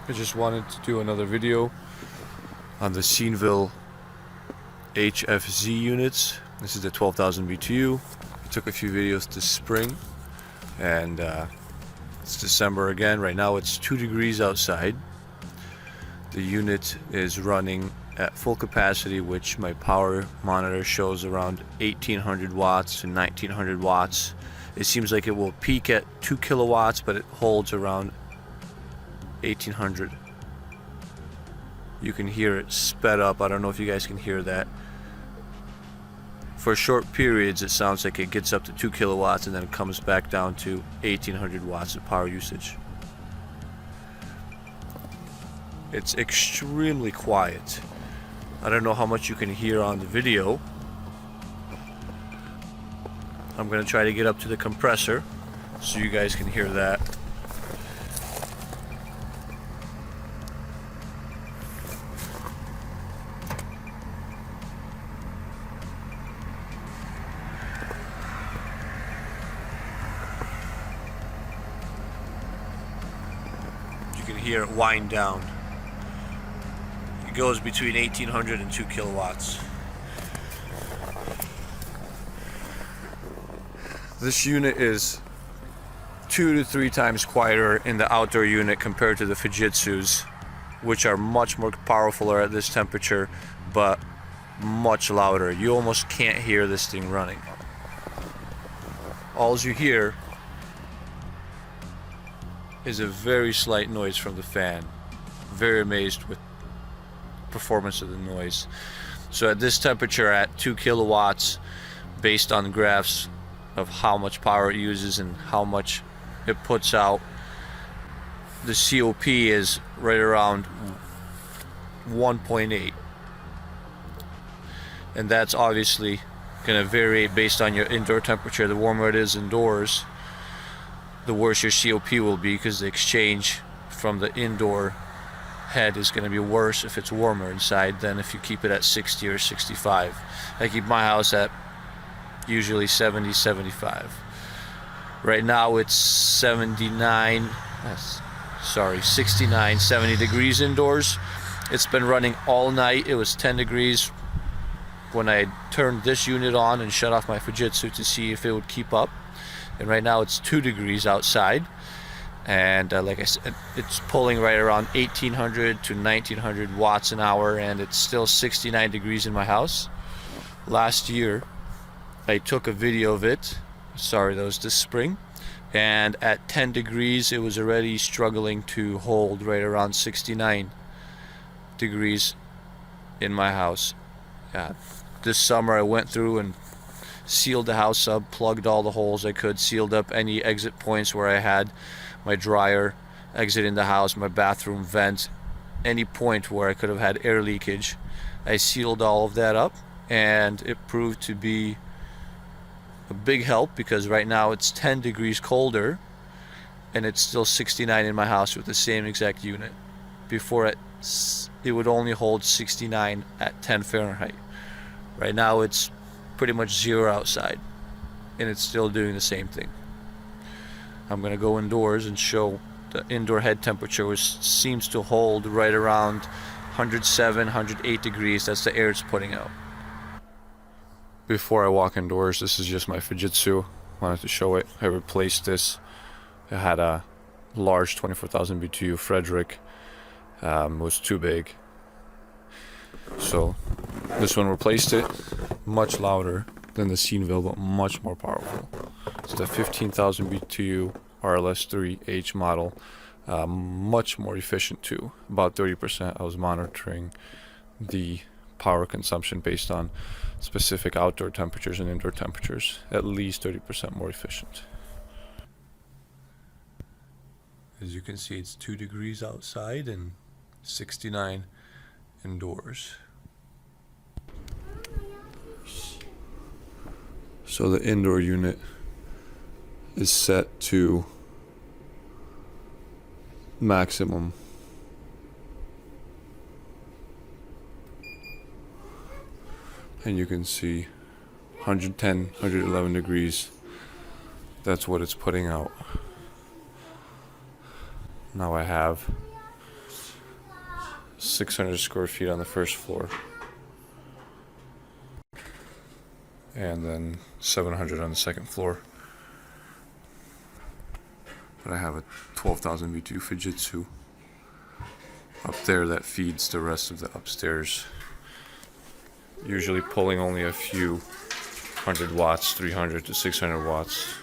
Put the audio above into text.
I just wanted to do another video on the Senville HFZ units. This is the 12,000 BTU. I took a few videos this spring, and it's December again. Right now it's 2 degrees outside. The unit is running at full capacity, which my power monitor shows around 1800 watts to 1900 watts. It seems like it will peak at 2 kilowatts, but it holds around 1800. You can hear it sped up. I don't know if you guys can hear that. For short periods it sounds like it gets up to 2 kilowatts and then it comes back down to 1800 watts of power usage. It's extremely quiet. I don't know how much you can hear on the video. I'm going to try to get up to the compressor so you guys can hear that. You can hear it wind down. It goes between 1800 and 2 kilowatts. This unit is 2 to 3 times quieter in the outdoor unit compared to the Fujitsu's, which are much more powerful at this temperature, but much louder. You almost can't hear this thing running. All you hear is a very slight noise from the fan. Very amazed with performance of the noise. So at this temperature, at 2 kilowatts, based on graphs of how much power it uses and how much it puts out, the COP is right around 1.8, and that's obviously going to vary based on your indoor temperature. The warmer it is indoors, the worse your COP will be, because the exchange from the indoor head is going to be worse if it's warmer inside than if you keep it at 60 or 65. I keep my house at usually 70, 75. Right now it's 69, 70 degrees indoors. It's been running all night. It was 10 degrees when I turned this unit on and shut off my Fujitsu to see if it would keep up. And right now it's 2 degrees outside, and like I said, it's pulling right around 1800 to 1900 watts an hour, and it's still 69 degrees in my house. Last year I took a video of it, sorry, that was this spring, and at 10 degrees it was already struggling to hold right around 69 degrees in my house. This summer I went through and sealed the house up, plugged all the holes I could, sealed up any exit points where I had my dryer exiting the house, my bathroom vent, any point where I could have had air leakage. I sealed all of that up, and it proved to be a big help, because right now it's 10 degrees colder and it's still 69 in my house with the same exact unit. Before it would only hold 69 at 10 Fahrenheit. Right now it's pretty much 0 outside, and it's still doing the same thing. I'm going to go indoors and show the indoor head temperature, which seems to hold right around 107, 108 degrees. That's the air it's putting out. Before I walk indoors, this is just my Fujitsu. Wanted to show it. I replaced this. It had a large 24,000 BTU Frederick. It was too big, so this one replaced it. Much louder than the Senville, but much more powerful. It's the 15,000 BTU RLS3H model. Much more efficient too. About 30%. I was monitoring the power consumption based on specific outdoor temperatures and indoor temperatures. At least 30% more efficient. As you can see, it's 2 degrees outside and 69 indoors. So the indoor unit is set to maximum. And you can see 110, 111 degrees. That's what it's putting out. Now I have 600 square feet on the first floor, and then 700 on the second floor. But I have a 12,000 V2 Fujitsu up there that feeds the rest of the upstairs, usually pulling only a few 100 watts, 300 to 600 watts.